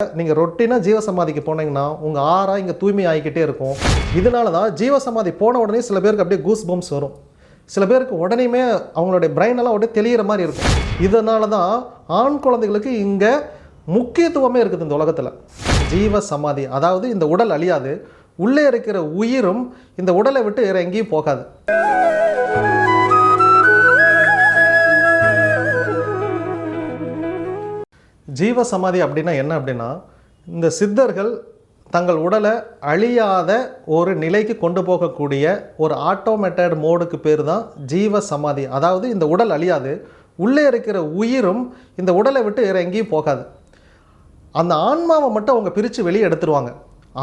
நீங்கள் ரொட்டீனாக ஜீவசமாதிக்கு போனீங்கன்னா உங்கள் ஆறா இங்கே தூய்மை ஆகிக்கிட்டே இருக்கும். இதனால தான் ஜீவசமாதி போன உடனே சில பேருக்கு அப்படியே கூஸ் பம்ப்ஸ் வரும். சில பேருக்கு உடனேயுமே அவங்களுடைய பிரெயினெல்லாம் அப்படியே தெளிகிற மாதிரி இருக்கும். இதனால தான் ஆண் குழந்தைகளுக்கு இங்கே முக்கியத்துவமே இருக்குது இந்த உலகத்தில். ஜீவசமாதி அதாவது இந்த உடல் அழியாது, உள்ளே இருக்கிற உயிரும் இந்த உடலை விட்டு வேறு எங்கேயும் போகாது. ஜீவசமாதி அப்படின்னா என்ன அப்படின்னா, இந்த சித்தர்கள் தங்கள் உடலை அழியாத ஒரு நிலைக்கு கொண்டு போகக்கூடிய ஒரு ஆட்டோமேட்டட் மோடுக்கு பேர் தான் ஜீவசமாதி. அதாவது இந்த உடல் அழியாது, உள்ளே இருக்கிற உயிரும் இந்த உடலை விட்டு வேறு எங்கேயும் போகாது. அந்த ஆன்மாவை மட்டும் அவங்க பிரித்து வெளியே எடுத்துருவாங்க.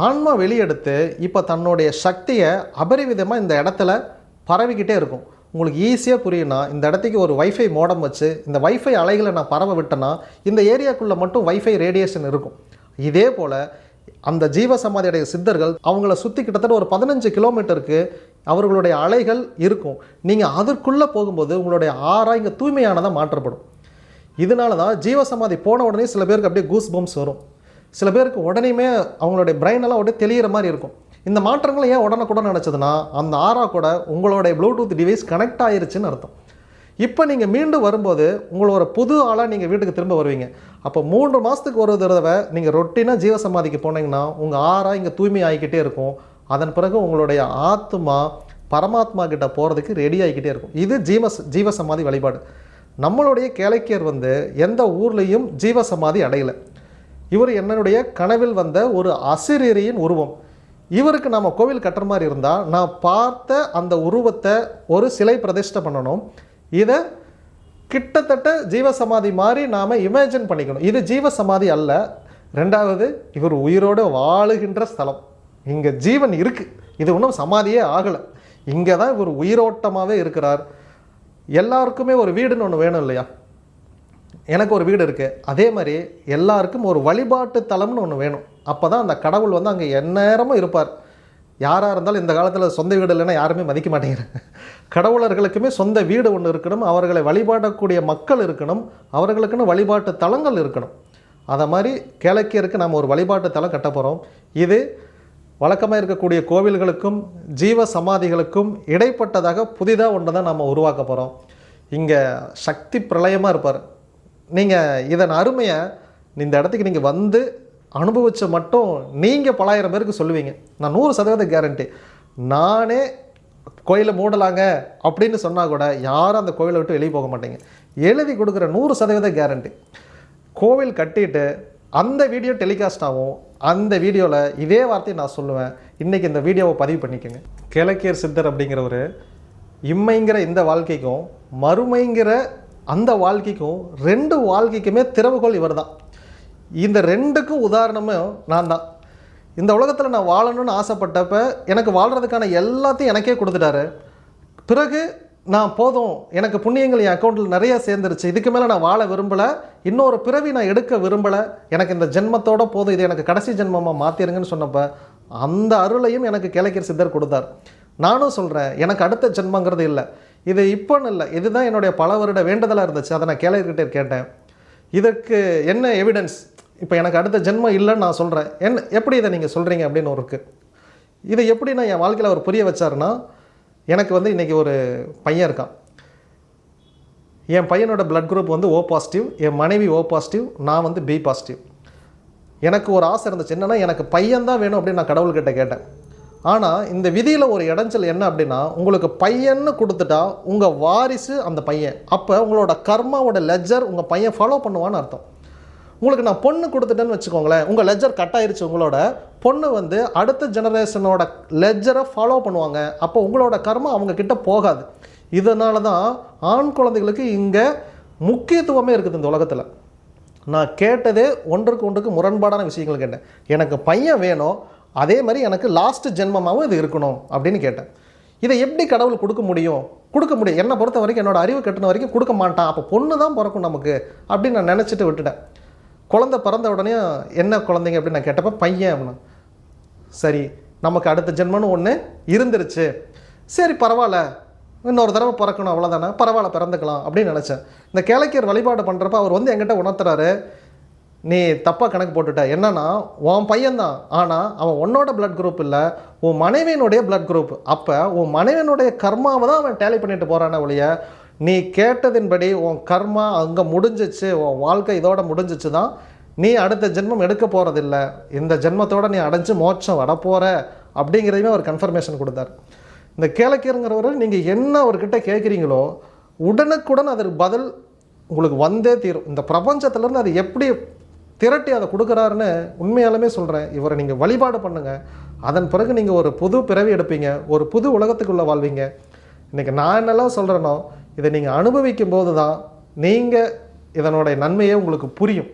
ஆன்மா வெளியெடுத்து இப்போ தன்னுடைய சக்தியை அபரிவிதமாக இந்த இடத்துல பரவிக்கிட்டே இருக்கும். உங்களுக்கு ஈஸியாக புரியும்னா, இந்த இடத்துக்கு ஒரு வைஃபை மோடம் வச்சு இந்த வைஃபை அலைகளை நான் பரவ விட்டேன்னா இந்த ஏரியாக்குள்ளே மட்டும் வைஃபை ரேடியேஷன் இருக்கும். இதே போல் அந்த ஜீவசமாதியுடைய சித்தர்கள் அவங்கள சுற்றி கிட்டத்தட்ட ஒரு 15 கிலோமீட்டருக்கு அவர்களுடைய அலைகள் இருக்கும். நீங்கள் அதற்குள்ளே போகும்போது உங்களுடைய ஆறா இங்கே தூய்மையானதாக மாற்றப்படும். இதனால தான் ஜீவசமாதி போன உடனே சில பேருக்கு அப்படியே கூஸ் பம்ப்ஸ் வரும். சில பேருக்கு உடனேயுமே அவங்களுடைய பிரெயினெல்லாம் அப்படியே தெளிகிற மாதிரி இருக்கும். இந்த மாற்றங்கள் ஏன் உடனுக்குடன் நினச்சதுன்னா, அந்த ஆறா கூட உங்களுடைய ப்ளூடூத் டிவைஸ் கனெக்ட் ஆயிருச்சுன்னு அர்த்தம். இப்போ நீங்கள் மீண்டும் வரும்போது உங்களோட புது ஆளாக நீங்கள் வீட்டுக்கு திரும்ப வருவீங்க. அப்போ 3 மாதத்துக்கு ஒரு தடவை நீங்கள் ரொட்டீனாக ஜீவசமாதிக்கு போனீங்கன்னா உங்கள் ஆறா இங்கே தூய்மை ஆகிக்கிட்டே இருக்கும். அதன் பிறகு உங்களுடைய ஆத்மா பரமாத்மா கிட்ட போகிறதுக்கு ரெடி ஆகிக்கிட்டே இருக்கும். இது ஜீவசமாதி வழிபாடு. நம்மளுடைய கேளைக்கியர் எந்த ஊர்லேயும் ஜீவசமாதி அடையலை. இவர் என்னுடைய கனவில் வந்த ஒரு அசிரியரின் உருவம். இவருக்கு நாம் கோவில் கட்டுற மாதிரி இருந்தால் நான் பார்த்த அந்த உருவத்தை ஒரு சிலை பிரதிஷ்டை பண்ணணும். இதை கிட்டத்தட்ட ஜீவசமாதி மாதிரி நாம் இமேஜின் பண்ணிக்கணும். இது ஜீவசமாதி அல்ல. ரெண்டாவது, இவர் உயிரோடு வாழுகின்ற ஸ்தலம். இங்கே ஜீவன் இருக்குது, இது ஒன்றும் சமாதியே ஆகலை. இங்கே தான் இவர் உயிரோட்டமாகவே இருக்கிறார். எல்லாருக்குமே ஒரு வீடுன்னு ஒன்று வேணும் இல்லையா? எனக்கு ஒரு வீடு இருக்குது, அதே மாதிரி எல்லாருக்கும் ஒரு வழிபாட்டு தலம்னு ஒன்று வேணும். அப்போ தான் அந்த கடவுள் அங்கே எந்நேரமும் இருப்பார். யாராக இருந்தாலும் இந்த காலத்தில் சொந்த வீடு இல்லைன்னா யாருமே மதிக்க மாட்டேங்கிறாங்க. கடவுளர்களுக்குமே சொந்த வீடு ஒன்று இருக்கணும், அவர்களை வழிபாடக்கூடிய மக்கள் இருக்கணும், அவர்களுக்குன்னு வழிபாட்டு தலங்கள் இருக்கணும். அதை மாதிரி கேளக்கியருக்கு நாம் ஒரு வழிபாட்டு தலம் கட்ட போகிறோம். இது வழக்கமாக இருக்கக்கூடிய கோவில்களுக்கும் ஜீவ சமாதிகளுக்கும் இடைப்பட்டதாக புதிதாக ஒன்று தான் நம்ம உருவாக்க போகிறோம். இங்கே சக்தி பிரளயமாக இருப்பார். நீங்கள் இதன் அருமையை இந்த இடத்துக்கு நீங்கள் அனுபவிச்ச மட்டும் நீங்கள் பலாயிரம் பேருக்கு சொல்லுவீங்க. நான் 100% கேரண்டி. நானே கோயிலை மூடலாங்க அப்படின்னு சொன்னால் கூட யாரும் அந்த கோயிலை விட்டு வெளியே போக மாட்டீங்க. எழுதி கொடுக்குற 100% கேரண்டி. கோவில் கட்டிட்டு அந்த வீடியோ டெலிகாஸ்ட் ஆகும். அந்த வீடியோவில் இதே வார்த்தையை நான் சொல்லுவேன். இன்றைக்கி இந்த வீடியோவை பதிவு பண்ணிக்கோங்க. கேளக்கியர் சித்தர் அப்படிங்கிறவர் இம்மைங்கிற இந்த வாழ்க்கைக்கும் மறுமைங்கிற அந்த வாழ்க்கைக்கும் 2 வாழ்க்கைக்குமே திறவுகோல் இவர் தான். இந்த 2க்கும் உதாரணமும் நான் தான். இந்த உலகத்தில் நான் வாழணும்னு ஆசைப்பட்டப்ப எனக்கு வாழ்கிறதுக்கான எல்லாத்தையும் எனக்கே கொடுத்துட்டாரு. பிறகு நான் போதும், எனக்கு புண்ணியங்கள் என் அக்கௌண்ட்டில் நிறைய சேர்ந்துருச்சு, இதுக்கு மேலே நான் வாழ விரும்பலை, இன்னொரு பிறவி நான் எடுக்க விரும்பலை, எனக்கு இந்த ஜென்மத்தோடு போதும், இது எனக்கு கடைசி ஜென்மமாக மாற்றிருங்கன்னு சொன்னப்போ அந்த அருளையும் எனக்கு கேளக்கியர் சித்தர் கொடுத்தார். நானும் சொல்கிறேன், எனக்கு அடுத்த ஜென்மங்கிறது இல்லை, இது இப்போன்னு இல்லை, இதுதான் என்னுடைய பல வருட வேண்டுதலாக இருந்துச்சு. அதை நான் கேளக்கிட்டே கேட்டேன், இதற்கு என்ன எவிடன்ஸ்? இப்போ எனக்கு அடுத்த ஜென்மம் இல்லைன்னு நான் சொல்கிறேன், எப்படி இதை நீங்கள் சொல்கிறீங்க அப்படின்னு இருக்குது. இதை எப்படி நான் என் வாழ்க்கையில் அவர் புரிய வச்சாருன்னா, எனக்கு இன்றைக்கி ஒரு பையன் இருக்கான். என் பையனோட பிளட் குரூப் O பாசிட்டிவ், என் மனைவி O பாசிட்டிவ், நான் B பாசிட்டிவ். எனக்கு ஒரு ஆசை இருந்துச்சு, என்னென்னா எனக்கு பையன்தான் வேணும் அப்படின்னு நான் கடவுள்கிட்ட கேட்டேன். ஆனால் இந்த விதியில் ஒரு இடைஞ்சல் என்ன அப்படின்னா, உங்களுக்கு பையன்னு கொடுத்துட்டா உங்கள் வாரிசு அந்த பையன். அப்போ உங்களோட கர்மாவோட லெஜர் உங்கள் பையன் ஃபாலோ பண்ணுவான்னு அர்த்தம். உங்களுக்கு நான் பொண்ணு கொடுத்துட்டேன்னு வச்சுக்கோங்களேன், உங்கள் லெஜர் கட் ஆயிருச்சு, உங்களோட பொண்ணு அடுத்த ஜெனரேஷனோட லெஜரை ஃபாலோ பண்ணுவாங்க. அப்போ உங்களோட கர்மா அவங்கக்கிட்ட போகாது. இதனால தான் ஆண் குழந்தைகளுக்கு இங்கே முக்கியத்துவமே இருக்குது இந்த உலகத்தில். நான் கேட்டதே ஒன்றுக்கு முரண்பாடான விஷயங்கள் கேட்டேன். எனக்கு பையன் வேணும், அதே மாதிரி எனக்கு லாஸ்ட் ஜென்மமாகவும் இது இருக்கணும் அப்படின்னு கேட்டேன். இதை எப்படி கடவுள் கொடுக்க முடியும்? என்னை பொறுத்த வரைக்கும், என்னோட அறிவு கட்டின வரைக்கும் கொடுக்க மாட்டான். அப்போ பொண்ணு தான் பிறக்கும் நமக்கு அப்படின்னு நான் நினச்சிட்டு விட்டுட்டேன். குழந்தை பிறந்த உடனே என்ன குழந்தைங்க அப்படின்னு நான் கேட்டப்போ பையன் அப்படின்னு. சரி, நமக்கு அடுத்த ஜென்மன்னு ஒன்று இருந்துருச்சு, சரி பரவாயில்ல, இன்னொரு தடவை பிறக்கணும் அவ்வளோதானே, பரவாயில்ல பிறந்துக்கலாம் அப்படின்னு நினச்சேன். இந்த கேளக்கியர் வழிபாடு பண்ணுறப்ப அவர் என்கிட்ட உணர்த்துறாரு, நீ தப்பாக கணக்கு போட்டுட்ட. என்னன்னா உன் பையன்தான், ஆனால் அவன் உன்னோட பிளட் குரூப் இல்லை, உன் மனைவியினுடைய பிளட் குரூப். அப்போ உன் மனைவியினுடைய கர்மாவை தான் அவன் டேலி பண்ணிட்டு போகிறான ஒழிய நீ கேட்டதின்படி உன் கர்மா அங்கே முடிஞ்சிச்சு, உன் வாழ்க்கை இதோட முடிஞ்சிச்சு தான், நீ அடுத்த ஜென்மம் எடுக்க போகிறதில்ல, இந்த ஜென்மத்தோடு நீ அடைஞ்சு மோட்சம் வரப்போகிற அப்படிங்கிறதையுமே அவர் கன்ஃபர்மேஷன் கொடுத்தார். இந்த கேளக்கீருங்கிறவர் நீங்கள் என்ன அவர்கிட்ட கேட்குறீங்களோ உடனுக்குடன் அதற்கு பதில் உங்களுக்கு வந்தே தீரும். இந்த பிரபஞ்சத்திலேருந்து அது எப்படி திரட்டி அதை கொடுக்குறாருன்னு உண்மையாலுமே சொல்கிறேன். இவரை நீங்கள் வழிபாடு பண்ணுங்கள், அதன் பிறகு நீங்கள் ஒரு புது பிறவி எடுப்பீங்க, ஒரு புது உலகத்துக்குள்ளே வாழ்வீங்க. இன்றைக்கி நான் என்னெல்லாம் சொல்கிறேனோ இதை நீங்கள் அனுபவிக்கும் போது தான் நீங்கள் இதனுடைய நன்மையே உங்களுக்கு புரியும்.